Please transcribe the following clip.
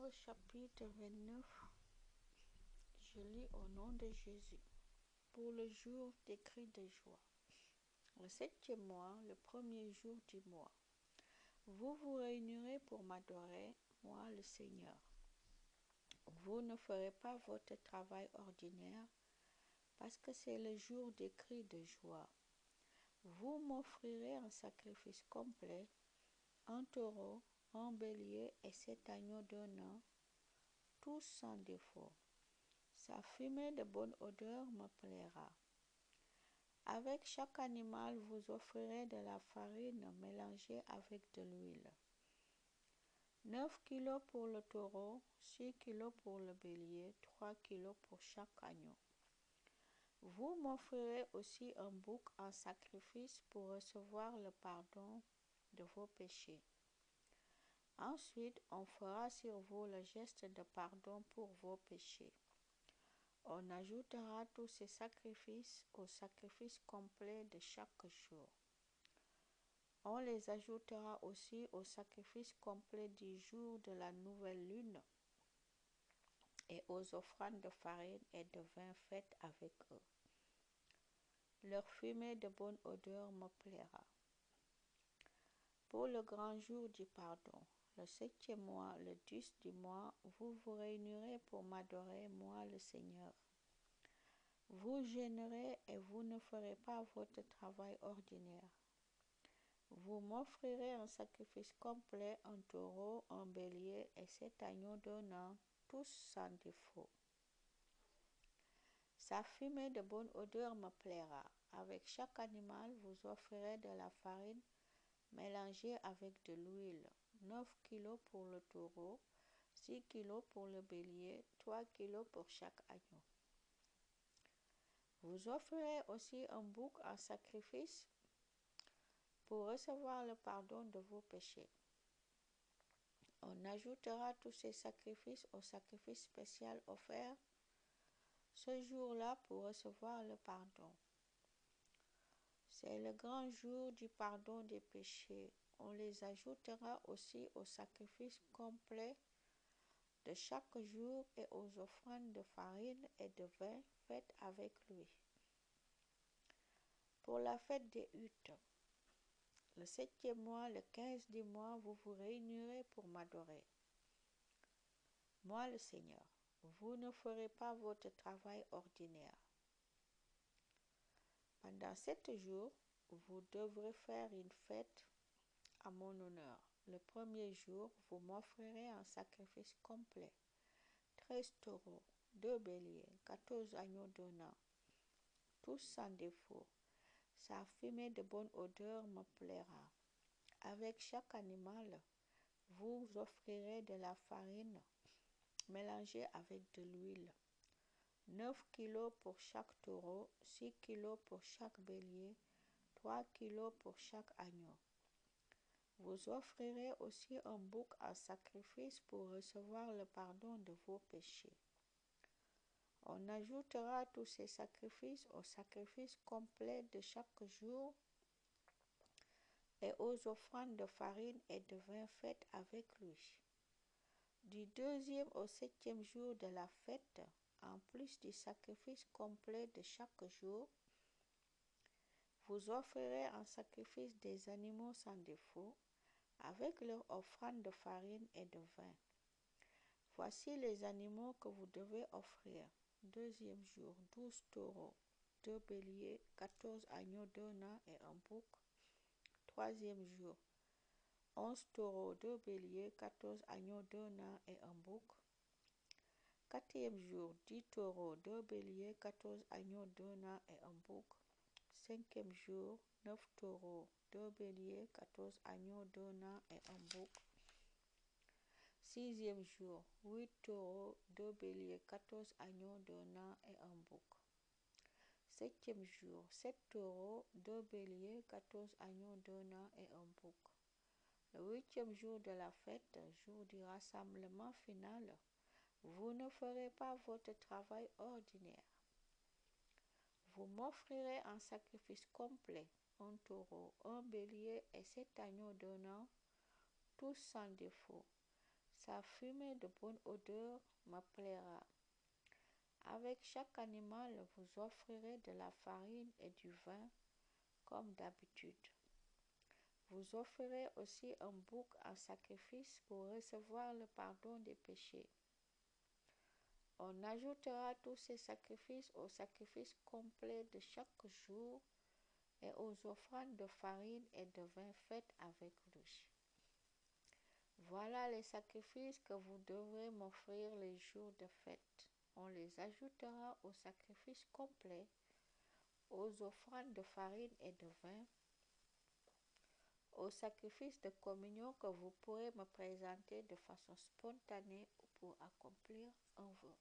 Hébreux chapitre 29, je lis au nom de Jésus. Pour le jour des cris de joie. Le 7e mois, le premier jour du mois. Vous vous réunirez pour m'adorer, moi le Seigneur. Vous ne ferez pas votre travail ordinaire, parce que c'est le jour des cris de joie. Vous m'offrirez un sacrifice complet, un taureau, un bélier et 7 agneaux d'un an, tous sans défaut. Sa fumée de bonne odeur me plaira. Avec chaque animal, vous offrirez de la farine mélangée avec de l'huile. 9 kilos pour le taureau, 6 kilos pour le bélier, 3 kilos pour chaque agneau. Vous m'offrirez aussi un bouc en sacrifice pour recevoir le pardon de vos péchés. Ensuite, on fera sur vous le geste de pardon pour vos péchés. On ajoutera tous ces sacrifices au sacrifice complet de chaque jour. On les ajoutera aussi au sacrifice complet du jour de la nouvelle lune et aux offrandes de farine et de vin faites avec eux. Leur fumée de bonne odeur me plaira. Pour le grand jour du pardon, le 7e mois, le 10 du mois, vous vous réunirez pour m'adorer, moi le Seigneur. Vous jeûnerez et vous ne ferez pas votre travail ordinaire. Vous m'offrirez un sacrifice complet, un taureau, un bélier et 7 agneaux d'un an, tous sans défaut. Sa fumée de bonne odeur me plaira. Avec chaque animal, vous offrirez de la farine mélangée avec de l'huile. 9 kilos pour le taureau, 6 kilos pour le bélier, 3 kilos pour chaque agneau. Vous offrirez aussi un bouc en sacrifice pour recevoir le pardon de vos péchés. On ajoutera tous ces sacrifices au sacrifice spécial offert ce jour-là pour recevoir le pardon. C'est le grand jour du pardon des péchés. On les ajoutera aussi au sacrifice complet de chaque jour et aux offrandes de farine et de vin faites avec lui. Pour la fête des huttes, le 7e mois, le 15 du mois, vous vous réunirez pour m'adorer. Moi le Seigneur, vous ne ferez pas votre travail ordinaire. Pendant 7 jours, vous devrez faire une fête à mon honneur. Le premier jour, vous m'offrirez un sacrifice complet. 13 taureaux, 2 béliers, 14 agneaux d'un an, tous sans défaut. Sa fumée de bonne odeur me plaira. Avec chaque animal, vous offrirez de la farine mélangée avec de l'huile. 9 kilos pour chaque taureau, 6 kilos pour chaque bélier, 3 kilos pour chaque agneau. Vous offrirez aussi un bouc en sacrifice pour recevoir le pardon de vos péchés. On ajoutera tous ces sacrifices au sacrifice complet de chaque jour et aux offrandes de farine et de vin faites avec lui. Du 2e au 7e jour de la fête, en plus du sacrifice complet de chaque jour, vous offrirez en sacrifice des animaux sans défaut, avec leur offrande de farine et de vin. Voici les animaux que vous devez offrir. 2e jour, 12 taureaux, 2 béliers, 14 agneaux d'un an et un bouc. 3e jour, 11 taureaux, 2 béliers, 14 agneaux d'un an et un bouc. 4e jour, 10 taureaux, 2 béliers, 14 agneaux d'un an et un bouc. 5e jour, 9 taureaux, 2 béliers, 14 agneaux d'un an et un bouc. 6e jour, 8 taureaux, 2 béliers, 14 agneaux d'un an et un bouc. 7e jour, 7 taureaux, 2 béliers, 14 agneaux d'un an et un bouc. Le 8e jour de la fête, jour du rassemblement final, vous ne ferez pas votre travail ordinaire. Vous m'offrirez un sacrifice complet, un taureau, un bélier et 7 agneaux d'un an, tous sans défaut. Sa fumée de bonne odeur me plaira. Avec chaque animal, vous offrirez de la farine et du vin, comme d'habitude. Vous offrirez aussi un bouc en sacrifice pour recevoir le pardon des péchés. On ajoutera tous ces sacrifices aux sacrifices complets de chaque jour et aux offrandes de farine et de vin faites avec lui. Voilà les sacrifices que vous devrez m'offrir les jours de fête. On les ajoutera aux sacrifices complets, aux offrandes de farine et de vin, aux sacrifices de communion que vous pourrez me présenter de façon spontanée ou pour accomplir un vœu.